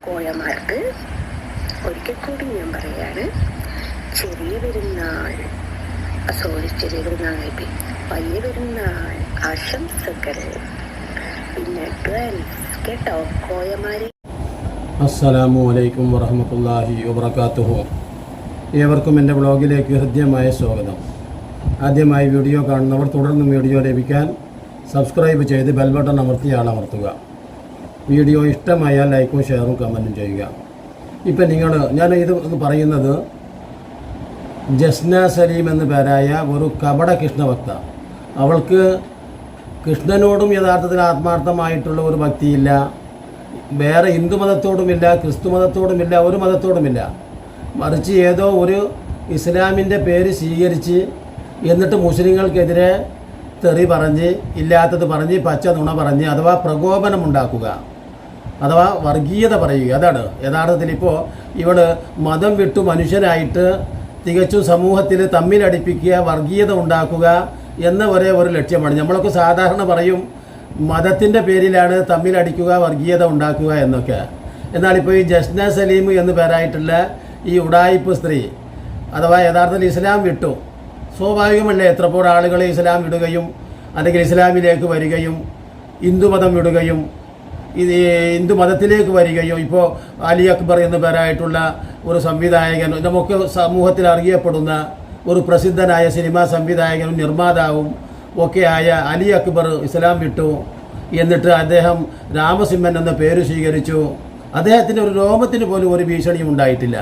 കോയമാർക്ക് ഒരിക്കൽ കൂടി ഞാൻ പറയാണ്, ചെറിയ പെരുന്നാൾ ചെറിയ പെരുന്നാൾ വലിയ പെരുന്നാൾ ആശംസകൾ. പിന്നെ കേട്ടോ കോയമാര്. അസ്സലാമു അലൈക്കും വറഹ്മത്തുള്ളാഹി വബറകാതുഹു. ഏവർക്കും എൻ്റെ ബ്ലോഗിലേക്ക് ഹൃദ്യമായ സ്വാഗതം. ആദ്യമായി വീഡിയോ കാണുന്നവർ തുടർന്നും വീഡിയോ ലഭിക്കാൻ സബ്സ്ക്രൈബ് ചെയ്ത് ബെൽ ബട്ടൺ അമർത്തുക. വീഡിയോ ഇഷ്ടമായാൽ ലൈക്കും ഷെയറും കമൻറ്റും ചെയ്യുക. ഇപ്പം ഞാൻ ഇത് പറയുന്നത് ജസ്ന സലീം എന്ന പേരായ ഒരു കപട കൃഷ്ണഭക്ത. അവൾക്ക് കൃഷ്ണനോടും യഥാർത്ഥത്തിൽ ആത്മാർത്ഥമായിട്ടുള്ള ഒരു ഭക്തിയില്ല, വേറെ ഹിന്ദു മതത്തോടുമില്ല, ക്രിസ്തു മതത്തോടുമില്ല, ഒരു മതത്തോടുമില്ല. മറിച്ച് ഏതോ ഒരു ഇസ്ലാമിൻ്റെ പേര് സ്വീകരിച്ച് എന്നിട്ട് മുസ്ലിങ്ങൾക്കെതിരെ തെറി പറഞ്ഞ് ഇല്ലാത്തത് പറഞ്ഞ് പച്ച നുണ പറഞ്ഞ് അഥവാ പ്രകോപനമുണ്ടാക്കുക, അഥവാ വർഗീയത പറയുക. അതാണ് യഥാർത്ഥത്തിൽ ഇപ്പോൾ ഇവൾ മതം വിട്ടു മനുഷ്യരായിട്ട് തികച്ചും സമൂഹത്തിൽ തമ്മിലടിപ്പിക്കുക, വർഗീയത ഉണ്ടാക്കുക എന്ന ഒരേ ഒരു ലക്ഷ്യമാണ്. നമ്മളൊക്കെ സാധാരണ പറയും മതത്തിൻ്റെ പേരിലാണ് തമ്മിലടിക്കുക, വർഗീയത ഉണ്ടാക്കുക എന്നൊക്കെ. എന്നാൽ ഇപ്പോൾ ഈ ജസ്ന സലീം എന്ന് പേരായിട്ടുള്ള ഈ ഉഡായിപ്പ് സ്ത്രീ അഥവാ യഥാർത്ഥത്തിൽ ഇസ്ലാം വിട്ടു. സ്വാഭാവികമല്ലേ എത്രപ്പോൾ ആളുകൾ ഇസ്ലാം വിടുകയും അല്ലെങ്കിൽ ഇസ്ലാമിലേക്ക് വരികയും ഹിന്ദുമതം വിടുകയും ഹിന്ദു മതത്തിലേക്ക് വരികയും. ഇപ്പോൾ അലി അക്ബർ എന്ന പേരായിട്ടുള്ള ഒരു സംവിധായകൻ, നമുക്ക് സമൂഹത്തിൽ അറിയപ്പെടുന്ന ഒരു പ്രസിദ്ധനായ സിനിമാ സംവിധായകനും നിർമ്മാതാവും ഒക്കെയായ അലി അക്ബർ ഇസ്ലാം വിട്ടു. എന്നിട്ട് അദ്ദേഹം രാമസിംഹൻ എന്ന പേര് സ്വീകരിച്ചു. അദ്ദേഹത്തിന് ഒരു രോമത്തിന് പോലും ഒരു ഭീഷണിയും ഉണ്ടായിട്ടില്ല,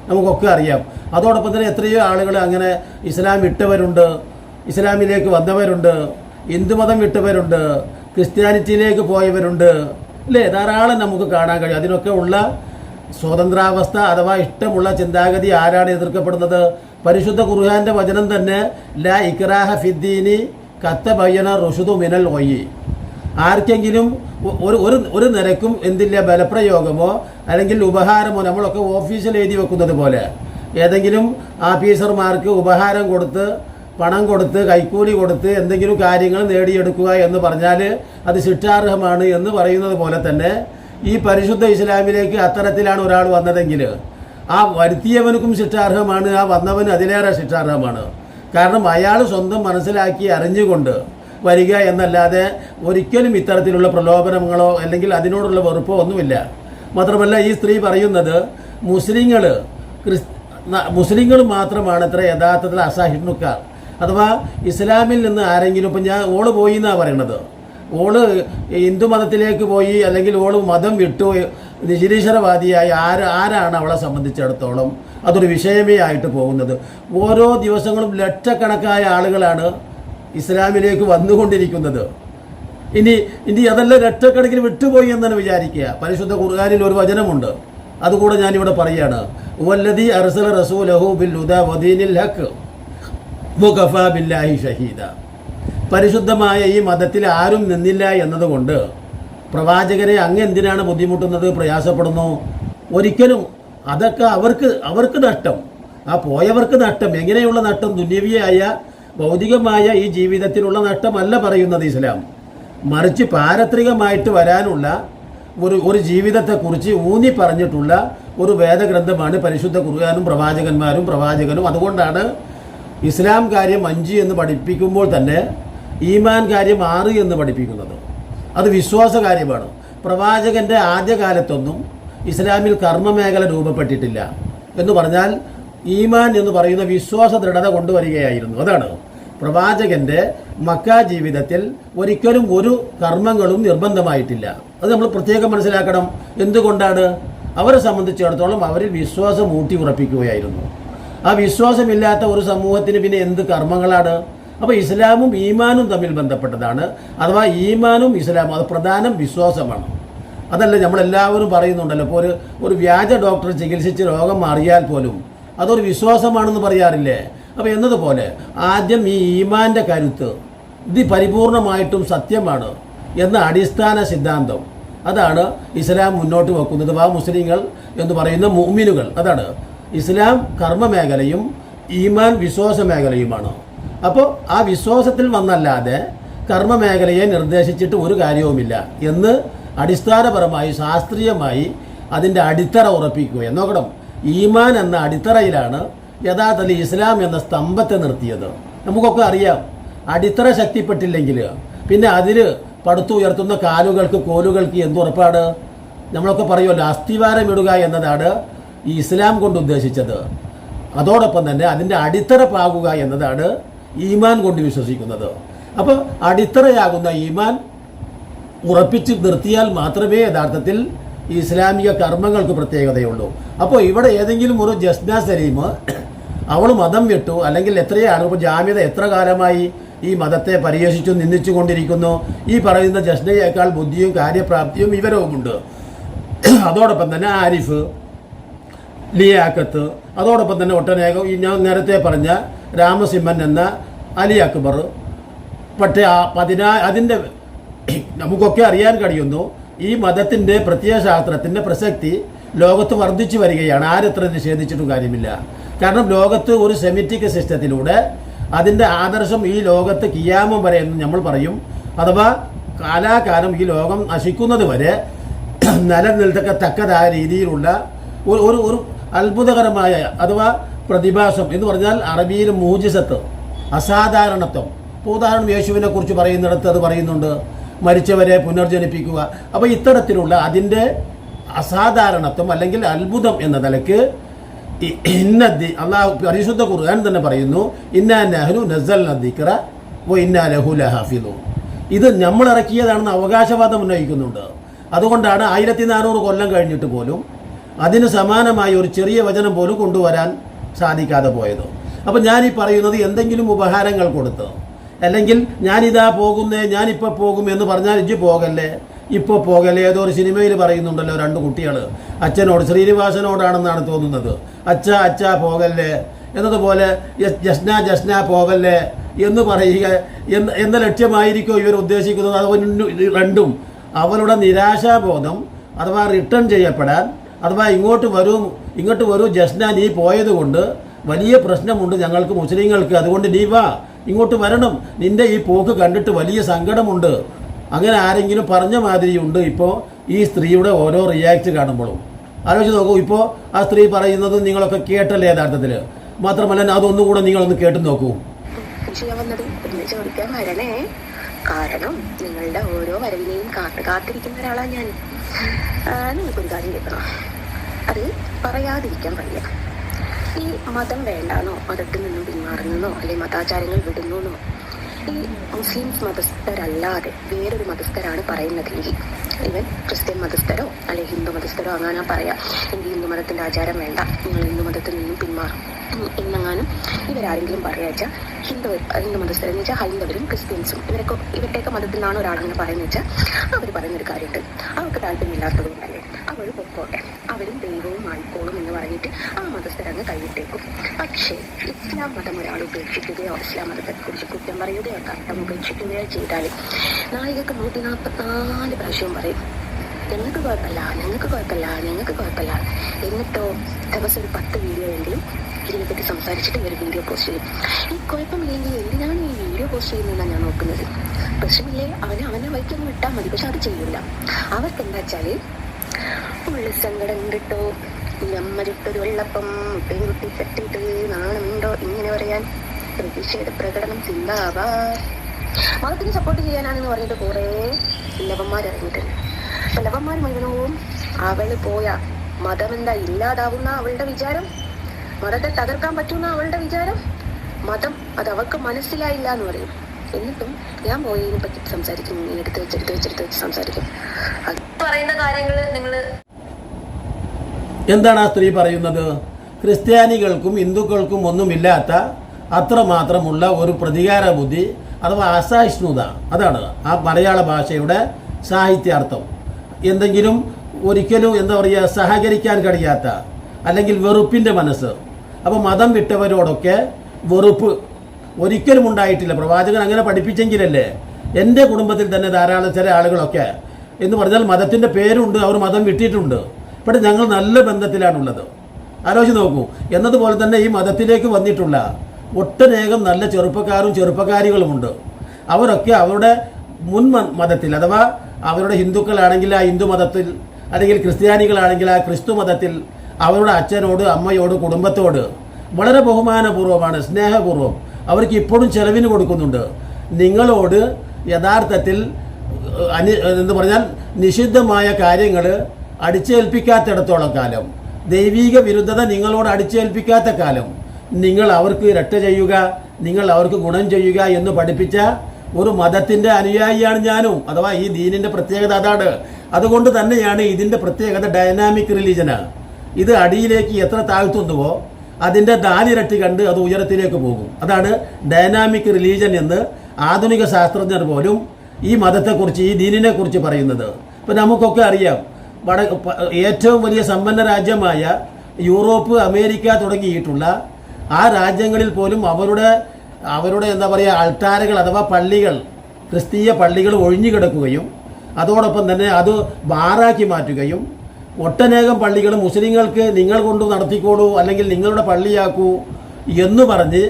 നമുക്കൊക്കെ അറിയാം. അതോടൊപ്പം തന്നെ എത്രയോ ആളുകൾ അങ്ങനെ ഇസ്ലാം വിട്ടവരുണ്ട്, ഇസ്ലാമിലേക്ക് വന്നവരുണ്ട്, ഹിന്ദുമതം വിട്ടവരുണ്ട്, ക്രിസ്ത്യാനിറ്റിയിലേക്ക് പോയവരുണ്ട്, അല്ലേ? ധാരാളം നമുക്ക് കാണാൻ കഴിയും. അതിനൊക്കെ ഉള്ള സ്വതന്ത്രാവസ്ഥ അഥവാ ഇഷ്ടമുള്ള ചിന്താഗതി ആരാണ് എതിർക്കപ്പെടുന്നത്? പരിശുദ്ധ ഖുർആന്റെ വചനം തന്നെ ലാ ഇക്റാഹ ഫിദ്ദീനി കത്തബയ്യന റുഷ്ദു മിനൽ ഗയ്യ്. ആർക്കെങ്കിലും ഒരു നിരക്കും എന്തില്ല ബലപ്രയോഗമോ അല്ലെങ്കിൽ ഉപഹാരമോ, നമ്മളൊക്കെ ഓഫീസിൽ എഴുതി വെക്കുന്നത് പോലെ ഏതെങ്കിലും ആഫീസർമാർക്ക് ഉപഹാരം കൊടുത്ത് പണം കൊടുത്ത് കൈക്കൂലി കൊടുത്ത് എന്തെങ്കിലും കാര്യങ്ങൾ നേടിയെടുക്കുക എന്ന് പറഞ്ഞാൽ അത് ശിക്ഷാർഹമാണ് എന്ന് പറയുന്നത് പോലെ തന്നെ ഈ പരിശുദ്ധ ഇസ്ലാമിലേക്ക് അത്തരത്തിലാണ് ഒരാൾ വന്നതെങ്കിൽ ആ വരുത്തിയവനുക്കും ശിക്ഷാർഹമാണ്, ആ വന്നവന് അതിലേറെ ശിക്ഷാർഹമാണ്. കാരണം അയാൾ സ്വന്തം മനസ്സിലാക്കി അറിഞ്ഞുകൊണ്ട് വരിക എന്നല്ലാതെ ഒരിക്കലും ഇത്തരത്തിലുള്ള പ്രലോഭനങ്ങളോ അല്ലെങ്കിൽ അതിനോടുള്ള വെറുപ്പോ ഒന്നുമില്ല. മാത്രമല്ല ഈ സ്ത്രീ പറയുന്നത് മുസ്ലിങ്ങൾ മാത്രമാണ് ഇത്ര യഥാർത്ഥത്തിൽ അസഹിഷ്ണുക്കാർ. അഥവാ ഇസ്ലാമിൽ നിന്ന് ആരെങ്കിലും, ഇപ്പം ഓള് പോയി എന്നാണ് പറയണത്, ഓള് ഹിന്ദു മതത്തിലേക്ക് പോയി അല്ലെങ്കിൽ ഓള് മതം വിട്ടു നിരീശ്വരവാദിയായി ആരാണ് അവളെ സംബന്ധിച്ചിടത്തോളം അതൊരു വിഷയമേ ആയിട്ട് പോകുന്നത്. ഓരോ ദിവസങ്ങളും ലക്ഷക്കണക്കായ ആളുകളാണ് ഇസ്ലാമിലേക്ക് വന്നുകൊണ്ടിരിക്കുന്നത്. ഇനി അതെല്ലാം ലക്ഷക്കണക്കിന് വിട്ടുപോയി എന്നാണ് വിചാരിക്കുക. പരിശുദ്ധ ഖുർആനിൽ ഒരു വചനമുണ്ട്, അതുകൂടെ ഞാനിവിടെ പറയുകയാണ്. വല്ലദീ അർസല റസൂലഹു ബിൽ ഹുദാ വദീനിൽ ഹഖ് വകഫാ ബില്ലാഹി ഷഹീദ. പരിശുദ്ധമായ ഈ മതത്തിൽ ആരും നിന്നില്ല എന്നതുകൊണ്ട് പ്രവാചകരെ അങ്ങ് എന്തിനാണ് ബുദ്ധിമുട്ടുന്നത്, പ്രയാസപ്പെടുന്നു? ഒരിക്കലും. അതൊക്കെ അവർക്ക് നഷ്ടം, ആ പോയവർക്ക് നഷ്ടം. എങ്ങനെയുള്ള നഷ്ടം? ദുന്യവിയായ ഭൗതികമായ ഈ ജീവിതത്തിലുള്ള നഷ്ടമല്ല പറയുന്നത് ഇസ്ലാം, മറിച്ച് പാരത്രികമായിട്ട് വരാനുള്ള ഒരു ജീവിതത്തെക്കുറിച്ച് ഊന്നി പറഞ്ഞിട്ടുള്ള ഒരു വേദഗ്രന്ഥമാണ് പരിശുദ്ധ ഖുർആനും പ്രവാചകനും. അതുകൊണ്ടാണ് ഇസ്ലാം കാര്യം 5 എന്ന് പഠിപ്പിക്കുമ്പോൾ തന്നെ ഈമാൻ കാര്യം 6 എന്ന് പഠിപ്പിക്കുന്നത്. അത് വിശ്വാസ കാര്യമാണ്. പ്രവാചകൻ്റെ ആദ്യകാലത്തൊന്നും ഇസ്ലാമിൽ കർമ്മമേഖല രൂപപ്പെട്ടിട്ടില്ല. എന്ന് പറഞ്ഞാൽ ഈമാൻ എന്ന് പറയുന്ന വിശ്വാസ ദൃഢത കൊണ്ടുവരികയായിരുന്നു. അതാണ് പ്രവാചകൻ്റെ മക്ക ജീവിതത്തിൽ ഒരിക്കലും ഒരു കർമ്മങ്ങളും നിർബന്ധമായിട്ടില്ല. അത് നമ്മൾ പ്രത്യേകം മനസ്സിലാക്കണം. എന്തുകൊണ്ടാണ്? അവരെ സംബന്ധിച്ചിടത്തോളം അവരിൽ വിശ്വാസം ഊട്ടി ഉറപ്പിക്കുകയായിരുന്നു. ആ വിശ്വാസമില്ലാത്ത ഒരു സമൂഹത്തിന് പിന്നെ എന്ത് കർമ്മങ്ങളാണ്? അപ്പോൾ ഇസ്ലാമും ഈമാനും തമ്മിൽ ബന്ധപ്പെട്ടതാണ്. അഥവാ ഈമാനും ഇസ്ലാമും അത് പ്രധാനം വിശ്വാസമാണ്. അതല്ല നമ്മളെല്ലാവരും പറയുന്നുണ്ടല്ലോ, ഇപ്പോൾ ഒരു വ്യാജ ഡോക്ടർ ചികിത്സിച്ച് രോഗം മാറിയാൽ പോലും അതൊരു വിശ്വാസമാണെന്ന് പറയാറില്ലേ? അപ്പോൾ എന്നതുപോലെ ആദ്യം ഈ ഈമാൻ്റെ കരുത്ത്, ഇത് പരിപൂർണമായിട്ടും സത്യമാണ് എന്ന അടിസ്ഥാന സിദ്ധാന്തം, അതാണ് ഇസ്ലാം മുന്നോട്ട് വെക്കുന്നത്. മുസ്ലിങ്ങൾ എന്ന് പറയുന്ന മുഅ്മിനുകൾ, അതാണ് ഇസ്ലാം കർമ്മമേഖലയും ഈമാൻ വിശ്വാസ മേഖലയുമാണ്. അപ്പോൾ ആ വിശ്വാസത്തിൽ വന്നല്ലാതെ കർമ്മമേഖലയെ നിർദ്ദേശിച്ചിട്ട് ഒരു കാര്യവുമില്ല എന്ന് അടിസ്ഥാനപരമായി ശാസ്ത്രീയമായി അതിൻ്റെ അടിത്തറ ഉറപ്പിക്കുകയും നോക്കണം. ഈമാൻ എന്ന അടിത്തറയിലാണ് യഥാർത്ഥത്തിൽ ഇസ്ലാം എന്ന സ്തംഭത്തെ നിർത്തിയത്. നമുക്കൊക്കെ അറിയാം, അടിത്തറ ശക്തിപ്പെട്ടില്ലെങ്കിൽ പിന്നെ അതിൽ പടുത്തുയർത്തുന്ന കാലുകൾക്ക് കോലുകൾക്ക് എന്തുറപ്പാട്? നമ്മളൊക്കെ പറയുമല്ലോ, അസ്ഥിവാരം ഇടുക എന്നതാണ് ഈ ഇസ്ലാം കൊണ്ട് ഉദ്ദേശിച്ചത്. അതോടൊപ്പം തന്നെ അതിൻ്റെ അടിത്തറ പാകുക എന്നതാണ് ഈമാൻ കൊണ്ട് വിശ്വസിക്കുന്നത്. അപ്പോൾ അടിത്തറയാകുന്ന ഈമാൻ ഉറപ്പിച്ച് നിർത്തിയാൽ മാത്രമേ യഥാർത്ഥത്തിൽ ഇസ്ലാമിക കർമ്മങ്ങൾക്ക് പ്രത്യേകതയുള്ളൂ. അപ്പോൾ ഇവിടെ ഏതെങ്കിലും ഒരു ജസ്ന സലീം അവൾ മതം വിട്ടു, അല്ലെങ്കിൽ എത്രയാണ് ഇപ്പോൾ ജാമ്യത എത്ര കാലമായി ഈ മതത്തെ പരിഹസിച്ചു നിന്ദിച്ചു കൊണ്ടിരിക്കുന്നു. ഈ പറയുന്ന ജസ്നയേക്കാൾ ബുദ്ധിയും കാര്യപ്രാപ്തിയും വിവരവുമുണ്ട്. അതോടൊപ്പം തന്നെ ആരിഫ്, ലിയാക്കത്ത്, അതോടൊപ്പം തന്നെ ഒട്ടനേകം ഈ ഞാൻ നേരത്തെ പറഞ്ഞ രാമസിംഹൻ എന്ന അലി അക്ബർ. പക്ഷേ അതിൻ്റെ നമുക്കൊക്കെ അറിയാൻ കഴിയുന്നു, ഈ മതത്തിൻ്റെ പ്രത്യയശാസ്ത്രത്തിൻ്റെ പ്രസക്തി ലോകത്ത് വർദ്ധിച്ചു വരികയാണ്. ആരെത്ര നിഷേധിച്ചിട്ടും കാര്യമില്ല. കാരണം ലോകത്ത് ഒരു സെമിറ്റിക് സിസ്റ്റത്തിലൂടെ അതിൻ്റെ ആദർശം ഈ ലോകത്ത് കിയാമം വരെ എന്ന് നമ്മൾ പറയും. അഥവാ കാലാകാലം ഈ ലോകം നശിക്കുന്നത് വരെ നിലനിൽക്കത്തക്കതായ രീതിയിലുള്ള ഒരു അത്ഭുതകരമായ അഥവാ പ്രതിഭാസം എന്ന് പറഞ്ഞാൽ അറബിയിൽ മൂജിസത്ത്, അസാധാരണത്വം. ഉദാഹരണം യേശുവിനെ കുറിച്ച് പറയുന്നിടത്ത് അത് പറയുന്നുണ്ട്, മരിച്ചവരെ പുനർജനിപ്പിക്കുക. അപ്പോൾ ഇത്തരത്തിലുള്ള അതിൻ്റെ അസാധാരണത്വം അല്ലെങ്കിൽ അത്ഭുതം എന്ന നിലയ്ക്ക് അള്ളാഹു പരിശുദ്ധ ഖുർആൻ തന്നെ പറയുന്നു, ഇന്നാ നഹ്നു നസ്സൽനാ ദിക്റ വ ഇന്നാ ലഹു ലഹാഫിദൂൻ. ഇത് നമ്മൾ ഇറക്കിയതാണെന്ന് അവകാശവാദം ഉന്നയിക്കുന്നുണ്ട്. അതുകൊണ്ടാണ് 1400 കൊല്ലം കഴിഞ്ഞിട്ട് പോലും അതിന് സമാനമായ ഒരു ചെറിയ വചനം പോലും കൊണ്ടുവരാൻ സാധിക്കാതെ പോയത്. അപ്പം ഞാനീ പറയുന്നത് എന്തെങ്കിലും ഉപഹാരങ്ങൾ കൊടുത്ത്, അല്ലെങ്കിൽ ഞാനിതാ പോകുന്നേ, ഞാനിപ്പോൾ പോകും എന്ന് പറഞ്ഞാൽ ഇജ്ജ് പോകല്ലേ, ഇപ്പോൾ പോകല്ലേ. ഏതോ ഒരു സിനിമയിൽ പറയുന്നുണ്ടല്ലോ, 2 കുട്ടികൾ അച്ഛനോട്, ശ്രീനിവാസനോടാണെന്നാണ് തോന്നുന്നത്, അച്ഛാ പോകല്ലേ എന്നതുപോലെ ജസ്ന പോകല്ലേ എന്ന് പറയുക എന്ന ലക്ഷ്യമായിരിക്കും ഇവർ ഉദ്ദേശിക്കുന്നത്. അത് രണ്ടും അവളുടെ നിരാശാബോധം അഥവാ റിട്ടേൺ ചെയ്യപ്പെടാൻ, അഥവാ ഇങ്ങോട്ട് വരൂ ജസ്ന, നീ പോയത് കൊണ്ട് വലിയ പ്രശ്നമുണ്ട് ഞങ്ങൾക്ക് മുസ്ലിങ്ങൾക്ക്, അതുകൊണ്ട് നീ വാ, ഇങ്ങോട്ട് വരണം, നിന്റെ ഈ പോക്ക് കണ്ടിട്ട് വലിയ സങ്കടമുണ്ട്, അങ്ങനെ ആരെങ്കിലും പറഞ്ഞ മാതിരിയുണ്ട് ഇപ്പോൾ ഈ സ്ത്രീയുടെ ഓരോ റിയാക്ട് കാണുമ്പോഴും. ആലോചിച്ച് നോക്കൂ, ഇപ്പോൾ ആ സ്ത്രീ പറയുന്നത് നിങ്ങളൊക്കെ കേട്ടല്ലേ യഥാർത്ഥത്തിൽ. മാത്രമല്ല അതൊന്നുകൂടെ നിങ്ങളൊന്ന് കേട്ടു നോക്കൂ. ചോദിക്കാൻ വരണേ, കാരണം നിങ്ങളുടെ ഓരോ വരവിനെയും കാത്തിരിക്കുന്ന ഒരാളാണ് ഞാൻ. നിങ്ങൾക്കൊരു കാര്യം കേൾക്കണം, അത് പറയാതിരിക്കാൻ വയ്യ. ഈ മതം വേണ്ടാന്നോ, മതത്തിൽ നിന്നും പിന്മാറുന്നോ, അല്ലെങ്കിൽ മതാചാരങ്ങൾ വിടുന്നോ, ഈ മുസ്ലിം മതസ്ഥരല്ലാതെ വേറൊരു മതസ്ഥരാണ് പറയുന്നതെങ്കിൽ, ഇവൻ ക്രിസ്ത്യൻ മതസ്ഥരോ അല്ലെങ്കിൽ ഹിന്ദു മതസ്ഥരോ അങ്ങനെ പറയാം, എനിക്ക് ഹിന്ദു മതത്തിൻ്റെ ആചാരം വേണ്ട, നിങ്ങൾ ഹിന്ദു മതത്തിൽ നിന്നും പിന്മാറും എന്നെങ്ങാനും ഇവരാരെങ്കിലും പറയാച്ചാൽ ഹിന്ദു മതസ്ഥരെന്ന് വെച്ചാൽ ഹൈന്ദവരും ക്രിസ്ത്യൻസും ഇവരുടെയൊക്കെ മതത്തിൽ നിന്നാണ് ഒരാളെന്ന് പറയുന്നത് വെച്ചാൽ അവർ പറയുന്നൊരു കാര്യമുണ്ട്, അവർക്ക് താല്പര്യമില്ലാത്തതുകൊണ്ടല്ലേ, അവർ പൊക്കോട്ടെ, അവരും ദൈവവും ആയിക്കോളും എന്ന് പറഞ്ഞിട്ട് ആ മതസ്ഥരങ്ങ് കൈവിട്ടേക്കും. പക്ഷേ ഇസ്ലാം മതം ഒരാൾ ഉപേക്ഷിക്കുകയോ ഇസ്ലാം മതത്തെക്കുറിച്ച് കുറ്റം പറയുകയോ കട്ടം ഉപേക്ഷിക്കുകയോ ചെയ്താൽ നായികക്ക് 144 പ്രാവശ്യവും പറയും, ഞങ്ങൾക്ക് കുഴപ്പമില്ല. എന്നിട്ടോ ദിവസം ഒരു 10 വീഡിയോ എങ്കിലും ഇതിനെപ്പറ്റി സംസാരിച്ചിട്ട് ഒരു വീഡിയോ പോസ്റ്റ് ചെയ്യും. ഈ കുഴപ്പമില്ലെങ്കിൽ എന്തിനാണ് ഈ വീഡിയോ പോസ്റ്റ് ചെയ്യുന്നതെന്നാണ് ഞാൻ നോക്കുന്നത്. പ്രശ്നമില്ലേ, അവനെ വൈക്കൊന്നും വിട്ടാൽ മതി. പക്ഷെ അത് ചെയ്യില്ല. അവർക്ക് എന്താ വെച്ചാൽ ഉള്ളി സങ്കടം കിട്ടോ, ഞമ്മരിട്ടൊരു വെള്ളപ്പം പെൺകുട്ടി തട്ടിയിട്ട് നാണമുണ്ടോ ഇങ്ങനെ പറയാൻ പ്രതിഷേധ പ്രകടനം സിന്ദാബാ. മതത്തിന് സപ്പോർട്ട് ചെയ്യാനാണെന്ന് പറഞ്ഞിട്ട് കുറേ ലവന്മാർ ഇറങ്ങിയിട്ടുണ്ട്. അപ്പൊ ലവന്മാർ മുഴുവനവും അവള് പോയ മതം എന്താ ഇല്ലാതാവുന്ന അവളുടെ വിചാരം, മതത്തെ തകർക്കാൻ പറ്റുന്ന അവളുടെ വിചാരം, മതം അത് അവൾക്ക് മനസ്സിലായില്ല എന്ന് പറയും. എന്നിട്ടും ഞാൻ പോയതിനെ പറ്റി സംസാരിക്കും, എടുത്ത് വെച്ച് സംസാരിക്കും. അത് പറയുന്ന കാര്യങ്ങൾ നിങ്ങൾ എന്താണ് ആ സ്ത്രീ പറയുന്നത്? ക്രിസ്ത്യാനികൾക്കും ഹിന്ദുക്കൾക്കും ഒന്നുമില്ലാത്ത അത്രമാത്രമുള്ള ഒരു പ്രതികാര ബുദ്ധി അഥവാ അസഹിഷ്ണുത, അതാണ് ആ മലയാള ഭാഷയുടെ സാഹിത്യാർത്ഥം. എന്തെങ്കിലും ഒരിക്കലും എന്താ പറയുക സഹകരിക്കാൻ കഴിയാത്ത അല്ലെങ്കിൽ വെറുപ്പിൻ്റെ മനസ്സ്. അപ്പോൾ മതം വിട്ടവരോടൊക്കെ വെറുപ്പ് ഒരിക്കലും ഉണ്ടായിട്ടില്ല. പ്രവാചകൻ അങ്ങനെ പഠിപ്പിച്ചെങ്കിലല്ലേ. എൻ്റെ കുടുംബത്തിൽ തന്നെ ധാരാളം ചില ആളുകളൊക്കെ എന്ന് പറഞ്ഞാൽ മതത്തിൻ്റെ പേരുണ്ട്, അവർ മതം വിട്ടിട്ടുണ്ട്, പക്ഷേ ഞങ്ങൾ നല്ല ബന്ധത്തിലാണുള്ളത്. ആലോചിച്ച് നോക്കൂ. എന്നതുപോലെ തന്നെ ഈ മതത്തിലേക്ക് വന്നിട്ടുള്ള ഒട്ടനേകം നല്ല ചെറുപ്പക്കാരികളുമുണ്ട്. അവരൊക്കെ അവരുടെ മുൻ മതത്തിൽ അഥവാ അവരുടെ ഹിന്ദുക്കളാണെങ്കിൽ ആ ഹിന്ദു മതത്തിൽ, അല്ലെങ്കിൽ ക്രിസ്ത്യാനികളാണെങ്കിൽ ആ ക്രിസ്തു മതത്തിൽ അവരുടെ അച്ഛനോട് അമ്മയോട് കുടുംബത്തോട് വളരെ ബഹുമാനപൂർവ്വമാണ്, സ്നേഹപൂർവ്വം അവർക്ക് ഇപ്പോഴും ചെലവിന് കൊടുക്കുന്നുണ്ട്. നിങ്ങളോട് യഥാർത്ഥത്തിൽ എന്ന് പറഞ്ഞാൽ നിഷിദ്ധമായ കാര്യങ്ങൾ അടിച്ചേൽപ്പിക്കാത്തിടത്തോളം കാലം, ദൈവീക വിരുദ്ധത നിങ്ങളോട് അടിച്ചേൽപ്പിക്കാത്ത കാലം നിങ്ങൾ അവർക്ക് രക്ഷ ചെയ്യുക, നിങ്ങൾ അവർക്ക് ഗുണം ചെയ്യുക എന്ന് പഠിപ്പിച്ച ഒരു മതത്തിൻ്റെ അനുയായിയാണ് ഞാനും. അഥവാ ഈ ദീനിൻ്റെ പ്രത്യേകത അതാണ്. അതുകൊണ്ട് തന്നെയാണ് ഇതിൻ്റെ പ്രത്യേകത ഡൈനാമിക് റിലീജനാണ്. ഇത് അടിയിലേക്ക് എത്ര താഴ്ത്തുന്നുവോ അതിൻ്റെ 4 ഇരട്ടി കണ്ട് അത് ഉയരത്തിലേക്ക് പോകും. അതാണ് ഡൈനാമിക് റിലീജൻ എന്ന് ആധുനിക ശാസ്ത്രജ്ഞർ പോലും ഈ മതത്തെക്കുറിച്ച്, ഈ ദീനിനെ കുറിച്ച് പറയുന്നത്. ഇപ്പം നമുക്കൊക്കെ അറിയാം, ഏറ്റവും വലിയ സമ്പന്ന രാജ്യമായ യൂറോപ്പ്, അമേരിക്ക തുടങ്ങിയിട്ടുള്ള ആ രാജ്യങ്ങളിൽ പോലും അവരുടെ എന്താ പറയുക അൾത്താരകൾ അഥവാ പള്ളികൾ, ക്രിസ്തീയ പള്ളികൾ ഒഴിഞ്ഞു കിടക്കുകയും അതോടൊപ്പം തന്നെ അത് ബാറാക്കി മാറ്റുകയും ഒട്ടനേകം പള്ളികൾ മുസ്ലിങ്ങൾക്ക് നിങ്ങൾ കൊണ്ട് നടത്തിക്കോളൂ അല്ലെങ്കിൽ നിങ്ങളുടെ പള്ളിയാക്കൂ എന്ന് പറഞ്ഞ്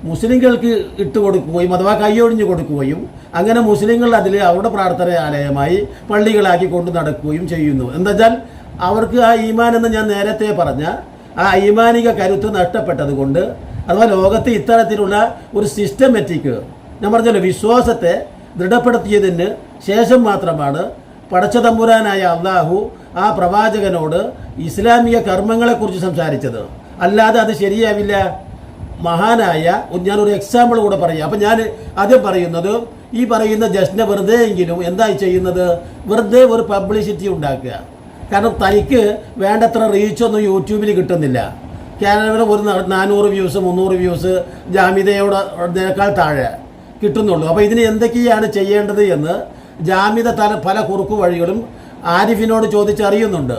മുസ്ലിങ്ങൾക്ക് ഇട്ടുകൊടുക്കുകയും അഥവാ കൈയൊഴിഞ്ഞു കൊടുക്കുകയും അങ്ങനെ മുസ്ലിങ്ങൾ അതിൽ അവരുടെ പ്രാർത്ഥനാലയമായി പള്ളികളാക്കി കൊണ്ട് നടക്കുകയും ചെയ്യുന്നു. എന്താച്ചാൽ അവർക്ക് ആ ഈമാൻ എന്ന് ഞാൻ നേരത്തെ പറഞ്ഞ ആ ഈമാനിക കരുത്ത് നഷ്ടപ്പെട്ടത് കൊണ്ട്, അഥവാ ലോകത്ത് ഇത്തരത്തിലുള്ള ഒരു സിസ്റ്റമാറ്റിക്, ഞാൻ പറഞ്ഞല്ലോ വിശ്വാസത്തെ ദൃഢപ്പെടുത്തിയതിന് ശേഷം മാത്രമാണ് പടച്ചതമ്പുരാനായ അള്ളാഹു ആ പ്രവാചകനോട് ഇസ്ലാമിക കർമ്മങ്ങളെക്കുറിച്ച് സംസാരിച്ചത്. അല്ലാതെ അത് ശരിയാവില്ല. മഹാനായ ഞാനൊരു എക്സാമ്പിൾ കൂടെ പറയാം. അപ്പം ഞാൻ ആദ്യം പറയുന്നത്, ഈ പറയുന്ന ജസ്റ്റിനെ വെറുതെ എങ്കിലും എന്തായി ചെയ്യുന്നത്, വെറുതെ ഒരു പബ്ലിസിറ്റി ഉണ്ടാക്കുക. കാരണം തനിക്ക് വേണ്ടത്ര റീച്ചൊന്നും യൂട്യൂബിൽ കിട്ടുന്നില്ല. കാനഡയിൽ ഒരു 400 വ്യൂസ് 300 വ്യൂസ് ജാമിതയോടേക്കാൾ താഴെ കിട്ടുന്നുള്ളൂ. അപ്പോൾ ഇതിന് എന്തൊക്കെയാണ് ചെയ്യേണ്ടത് എന്ന് ജാമിത പല കുറുക്കു വഴികളും ആരിഫിനോട് ചോദിച്ചറിയുന്നുണ്ട്.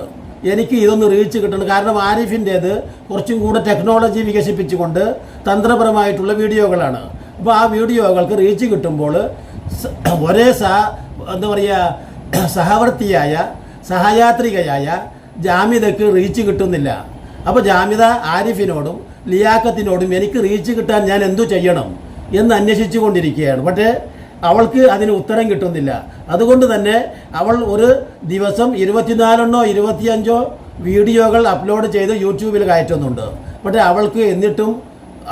എനിക്ക് ഇതൊന്ന് റീച്ച് കിട്ടണം. കാരണം ആരിഫിൻ്റേത് കുറച്ചും കൂടെ ടെക്നോളജി വികസിപ്പിച്ചുകൊണ്ട് തന്ത്രപരമായിട്ടുള്ള വീഡിയോകളാണ്. അപ്പോൾ ആ വീഡിയോകൾക്ക് റീച്ച് കിട്ടുമ്പോൾ ഒരേ എന്താ പറയുക സഹവർത്തിയായ സഹയാത്രികയായ ജാമിദക്ക് റീച്ച് കിട്ടുന്നില്ല. അപ്പോൾ ജാമിദ ആരിഫിനോടും ലിയാക്കത്തിനോടും എനിക്ക് റീച്ച് കിട്ടാൻ ഞാൻ എന്തു ചെയ്യണം എന്ന് അന്വേഷിച്ചു കൊണ്ടിരിക്കുകയാണ്. പക്ഷേ അവൾക്ക് അതിന് ഉത്തരം കിട്ടുന്നില്ല. അതുകൊണ്ട് തന്നെ അവൾ ഒരു ദിവസം 24 25 വീഡിയോകൾ അപ്ലോഡ് ചെയ്ത് യൂട്യൂബിൽ കയറ്റുന്നുണ്ട്. പക്ഷേ അവൾക്ക് എന്നിട്ടും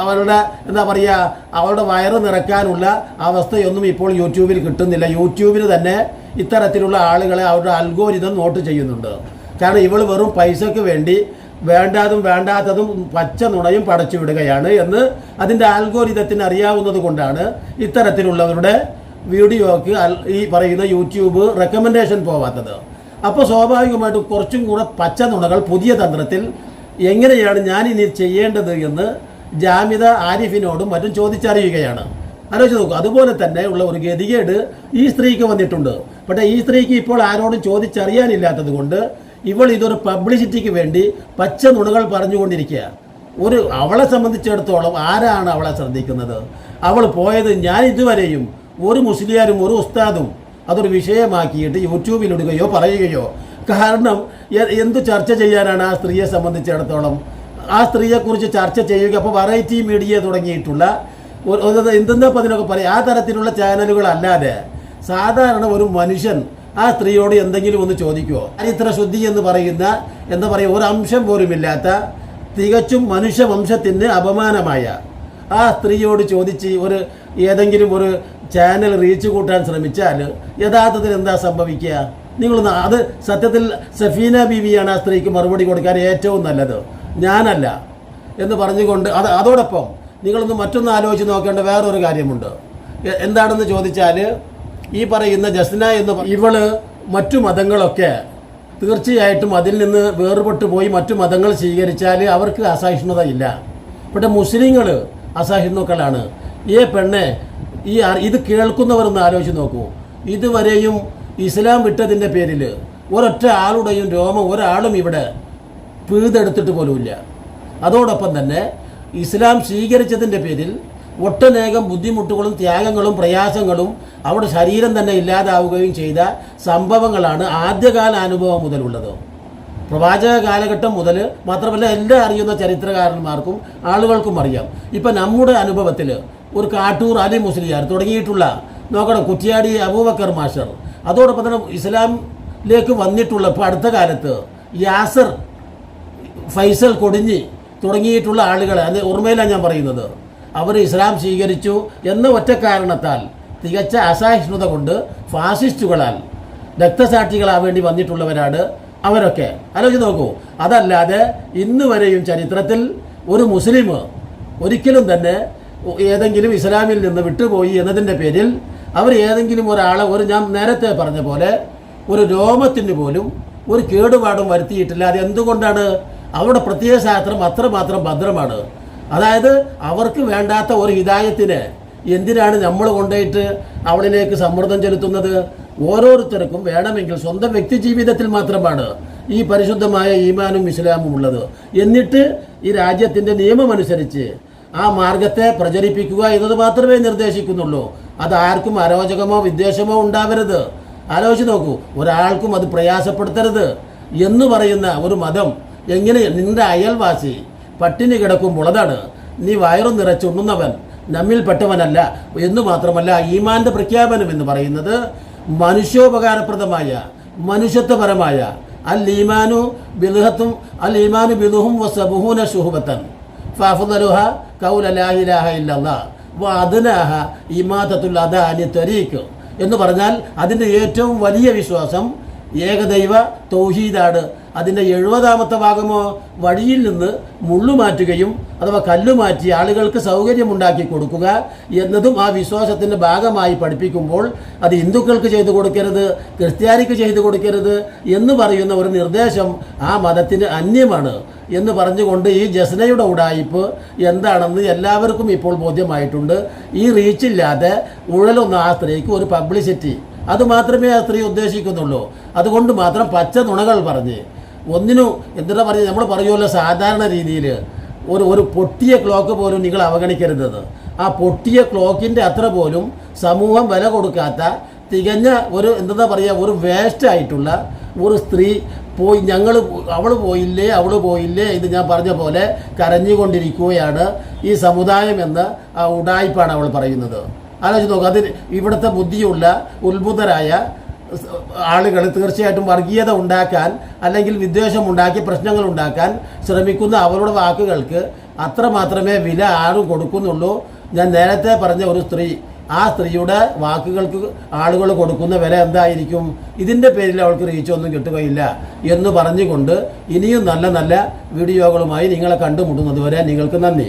അവളുടെ എന്താ പറയുക അവളുടെ വയറ് നിറയ്ക്കാനുള്ള അവസ്ഥയൊന്നും ഇപ്പോൾ യൂട്യൂബിൽ കിട്ടുന്നില്ല. യൂട്യൂബിൽ തന്നെ ഇത്തരത്തിലുള്ള ആളുകളെ അവരുടെ അൽഗോരിതം നോട്ട് ചെയ്യുന്നുണ്ട്. കാരണം ഇവൾ വെറും പൈസയ്ക്ക് വേണ്ടി വേണ്ടാത്തതും പച്ച നുണയും പടച്ചു വിടുകയാണ് എന്ന് അതിൻ്റെ ആൽഗോരിതത്തിന് അറിയാവുന്നത് കൊണ്ടാണ് ഇത്തരത്തിലുള്ളവരുടെ വീഡിയോക്ക് ഈ പറയുന്ന യൂട്യൂബ് റെക്കമെൻഡേഷൻ പോവാത്തത്. അപ്പോൾ സ്വാഭാവികമായിട്ടും കുറച്ചും കൂടെ പച്ച നുണകൾ പുതിയ തന്ത്രത്തിൽ എങ്ങനെയാണ് ഞാൻ ഇനി ചെയ്യേണ്ടത് എന്ന് ജാമിദ ആരിഫിനോടും മറ്റും ചോദിച്ചറിയുകയാണ്. ആലോചിച്ച് നോക്കൂ. അതുപോലെ തന്നെ ഉള്ള ഒരു ഗതികേട് ഈ സ്ത്രീക്ക് വന്നിട്ടുണ്ട്. പക്ഷേ ഈ സ്ത്രീക്ക് ഇപ്പോൾ ആരോടും ചോദിച്ചറിയാനില്ലാത്തത് കൊണ്ട് ഇവൾ ഇതൊരു പബ്ലിസിറ്റിക്ക് വേണ്ടി പച്ച നുണകൾ പറഞ്ഞുകൊണ്ടിരിക്കുക. അവളെ സംബന്ധിച്ചിടത്തോളം ആരാണ് അവളെ ശ്രദ്ധിക്കുന്നത്? അവൾ പോയത് ഞാൻ ഇതുവരെയും ഒരു മുസ്ലിയാരും ഒരു ഉസ്താദും അതൊരു വിഷയമാക്കിയിട്ട് യൂട്യൂബിലിടുകയോ പറയുകയോ, കാരണം എന്ത് ചർച്ച ചെയ്യാനാണ് ആ സ്ത്രീയെ സംബന്ധിച്ചിടത്തോളം? ആ സ്ത്രീയെക്കുറിച്ച് ചർച്ച ചെയ്യുക. അപ്പോൾ വെറൈറ്റി മീഡിയ തുടങ്ങിയിട്ടുള്ള എന്തെന്നാ അതിനൊക്കെ പറയും ആ തരത്തിലുള്ള ചാനലുകളല്ലാതെ സാധാരണ ഒരു മനുഷ്യൻ ആ സ്ത്രീയോട് എന്തെങ്കിലും ഒന്ന് ചോദിക്കുമോ? ചരിത്ര ശുദ്ധി എന്ന് പറയുന്ന എന്താ പറയുക ഒരു അംശം പോലുമില്ലാത്ത തികച്ചും മനുഷ്യവംശത്തിന് അപമാനമായ ആ സ്ത്രീയോട് ചോദിച്ച് ഏതെങ്കിലും ഒരു ചാനൽ റീച്ച് കൂട്ടാൻ ശ്രമിച്ചാൽ യഥാർത്ഥത്തിൽ എന്താ സംഭവിക്കുക? നിങ്ങളൊന്ന് അത് സത്യത്തിൽ സഫീന ബീവിയാണ് ആ സ്ത്രീക്ക് മറുപടി കൊടുക്കാൻ ഏറ്റവും നല്ലത്, ഞാനല്ല എന്ന് പറഞ്ഞുകൊണ്ട് അതോടൊപ്പം നിങ്ങളൊന്ന് മറ്റൊന്ന് ആലോചിച്ച് നോക്കേണ്ട വേറൊരു കാര്യമുണ്ട്. എന്താണെന്ന് ചോദിച്ചാൽ ഈ പറയുന്ന ജസ്ന എന്ന് ഇവള് മറ്റു മതങ്ങളൊക്കെ തീർച്ചയായിട്ടും അതിൽ നിന്ന് വേർപെട്ടു പോയി മറ്റു മതങ്ങൾ സ്വീകരിച്ചാൽ അവർക്ക് അസഹിഷ്ണുതയില്ല. പക്ഷേ മുസ്ലിങ്ങൾ അസഹിഷ്ണുക്കളാണ്. പെണ്ണെ ഇത് കേൾക്കുന്നവരൊന്ന് ആലോചിച്ച് നോക്കൂ. ഇതുവരെയും ഇസ്ലാം വിട്ടതിൻ്റെ പേരിൽ ഒരൊറ്റ ആളുടെയും രോമം ഒരാളും ഇവിടെ പിഴുതെടുത്തിട്ട് പോലുമില്ല. അതോടൊപ്പം തന്നെ ഇസ്ലാം സ്വീകരിച്ചതിൻ്റെ പേരിൽ ഒട്ടനേകം ബുദ്ധിമുട്ടുകളും ത്യാഗങ്ങളും പ്രയാസങ്ങളും അവിടെ ശരീരം തന്നെ ഇല്ലാതാവുകയും ചെയ്ത സംഭവങ്ങളാണ് ആദ്യകാല അനുഭവം മുതലുള്ളത്. പ്രവാചക കാലഘട്ടം മുതൽ മാത്രമല്ല എല്ലാ അറിയുന്ന ചരിത്രകാരന്മാർക്കും ആളുകൾക്കും അറിയാം. ഇപ്പം നമ്മുടെ അനുഭവത്തിൽ ഒരു കാട്ടൂർ അലി മുസ്ലിയാർ തുടങ്ങിയിട്ടുള്ള നോക്കണം കുറ്റ്യാടി അബൂബക്കർ മാസ്റ്റർ, അതോടൊപ്പം തന്നെ ഇസ്ലാം ലേക്ക് വന്നിട്ടുള്ള ഇപ്പോൾ അടുത്ത കാലത്ത് യാസർ, ഫൈസൽ കൊടിഞ്ഞി തുടങ്ങിയിട്ടുള്ള ആളുകൾ, അത് ഓർമ്മയിലാണ് ഞാൻ പറയുന്നത്, അവർ ഇസ്ലാം സ്വീകരിച്ചു എന്ന ഒറ്റ കാരണത്താൽ തികച്ച അസഹിഷ്ണുത കൊണ്ട് ഫാസിസ്റ്റുകളാൽ രക്തസാക്ഷികളാവേണ്ടി വന്നിട്ടുള്ളവരാണ് അവരൊക്കെ. ആലോചിച്ച് നോക്കൂ. അതല്ലാതെ ഇന്ന് വരെയും ചരിത്രത്തിൽ ഒരു മുസ്ലിം ഒരിക്കലും തന്നെ ഏതെങ്കിലും ഇസ്ലാമിൽ നിന്ന് വിട്ടുപോയി എന്നതിൻ്റെ പേരിൽ അവർ ഏതെങ്കിലും ഒരാളെ ഞാൻ നേരത്തെ പറഞ്ഞ പോലെ ഒരു രോമത്തിന് പോലും ഒരു കേടുപാടും വരുത്തിയിട്ടില്ല. അത് എന്തുകൊണ്ടാണ്? അവരുടെ പ്രത്യയശാസ്ത്രം അത്രമാത്രം ഭദ്രമാണ്. അതായത് അവർക്ക് വേണ്ടാത്ത ഒരു ഹിദായത്തിനെ എന്തിനാണ് നമ്മൾ കൊണ്ടുപോയിട്ട് അവളിലേക്ക് സമ്മർദ്ദം ചെലുത്തുന്നത്? ഓരോരുത്തർക്കും വേണമെങ്കിൽ സ്വന്തം വ്യക്തി ജീവിതത്തിൽ മാത്രമാണ് ഈ പരിശുദ്ധമായ ഈമാനും ഇസ്ലാമും ഉള്ളത്. എന്നിട്ട് ഈ രാജ്യത്തിൻ്റെ നിയമമനുസരിച്ച് ആ മാർഗത്തെ പ്രചരിപ്പിക്കുക എന്നത് മാത്രമേ നിർദ്ദേശിക്കുന്നുള്ളൂ. അത് ആർക്കും അരോചകമോ വിദ്വേഷമോ ഉണ്ടാവരുത്. ആലോചിച്ച് നോക്കൂ. ഒരാൾക്കും അത് പ്രയാസപ്പെടുത്തരുത് എന്ന് പറയുന്ന ഒരു മതം എങ്ങനെ നിന്റെ അയൽവാസി പട്ടിണി കിടക്കുമ്പോൾ അതാണ് നീ വയറും നിറച്ചുണ്ണുന്നവൻ നമ്മിൽപ്പെട്ടവനല്ല എന്ന് മാത്രമല്ല, ഈമാന്റെ പ്രഖ്യാപനം എന്ന് പറയുന്നത് മനുഷ്യോപകാരപ്രദമായ മനുഷ്യത്വപരമായ അൽ ഈമാനു ബിദുഹും വസബുഹൂന ശുഹബത്തൻ ഫഅഫ്ദലുഹ ഖൗല ലാ ഇലാഹ ഇല്ലല്ലാഹ് വഅദ്നാഹ ഇമാതത്തുൽ അദാനി തരീഖ് എന്ന് പറഞ്ഞാൽ അതിൻ്റെ ഏറ്റവും വലിയ വിശ്വാസം ഏകദൈവ തൗഹീദാണ്. അതിൻ്റെ 70ാമത്തെ ഭാഗമോ വഴിയിൽ നിന്ന് മുള്ളുമാറ്റുകയും അഥവാ കല്ലുമാറ്റി ആളുകൾക്ക് സൗകര്യമുണ്ടാക്കി കൊടുക്കുക എന്നതും ആ വിശ്വാസത്തിൻ്റെ ഭാഗമായി പഠിപ്പിക്കുമ്പോൾ അത് ഹിന്ദുക്കൾക്ക് ചെയ്തു കൊടുക്കരുത്, ക്രിസ്ത്യാനിക്ക് ചെയ്തു കൊടുക്കരുത് എന്ന് പറയുന്ന ഒരു നിർദ്ദേശം ആ മതത്തിന് അന്യമാണ് എന്ന് പറഞ്ഞുകൊണ്ട് ഈ ജസ്നയുടെ ഉടായിപ്പ് എന്താണെന്ന് എല്ലാവർക്കും ഇപ്പോൾ ബോധ്യമായിട്ടുണ്ട്. ഈ റീച്ചില്ലാതെ ഉഴലൊന്ന ആ സ്ത്രീക്ക് ഒരു പബ്ലിസിറ്റി അത് മാത്രമേ ആ സ്ത്രീ ഉദ്ദേശിക്കുന്നുള്ളൂ. അതുകൊണ്ട് മാത്രം പച്ച നുണകൾ പറഞ്ഞ് ഒന്നിനും എന്താ പറയുക, നമ്മൾ പറയുമല്ലോ സാധാരണ രീതിയിൽ ഒരു പൊട്ടിയ ക്ലോക്ക് പോലും നിങ്ങൾ അവഗണിക്കരുതെന്ന്. ആ പൊട്ടിയ ക്ലോക്കിൻ്റെ അത്ര പോലും സമൂഹം വില കൊടുക്കാത്ത തികഞ്ഞ ഒരു എന്താ പറയുക ഒരു വേസ്റ്റ് ആയിട്ടുള്ള ഒരു സ്ത്രീ പോയി അവൾ പോയില്ലേ ഇത് ഞാൻ പറഞ്ഞ പോലെ കരഞ്ഞുകൊണ്ടിരിക്കുകയാണ് ഈ സമുദായം എന്ന് ആ ഉടായിപ്പാണ് അവൾ പറയുന്നത്. ആലോചിച്ച് നോക്കുക. അതിന് ഇവിടുത്തെ ബുദ്ധിയുള്ള ഉത്ഭുതരായ ആളുകൾ തീർച്ചയായിട്ടും വർഗീയത ഉണ്ടാക്കാൻ അല്ലെങ്കിൽ വിദ്വേഷം ഉണ്ടാക്കി പ്രശ്നങ്ങൾ ഉണ്ടാക്കാൻ ശ്രമിക്കുന്ന അവരുടെ വാക്കുകൾക്ക് അത്രമാത്രമേ വില ആരും കൊടുക്കുന്നുള്ളൂ. ഞാൻ നേരത്തെ പറഞ്ഞ ഒരു സ്ത്രീ, ആ സ്ത്രീയുടെ വാക്കുകൾക്ക് ആളുകൾ കൊടുക്കുന്ന വില എന്തായിരിക്കും? ഇതിൻ്റെ പേരിൽ അവൾക്ക് റീച്ചൊന്നും കിട്ടുകയില്ല എന്ന് പറഞ്ഞുകൊണ്ട് ഇനിയും നല്ല നല്ല വീഡിയോകളുമായി നിങ്ങളെ കണ്ടുമുട്ടുന്നത് വരെ നിങ്ങൾക്ക് നന്ദി.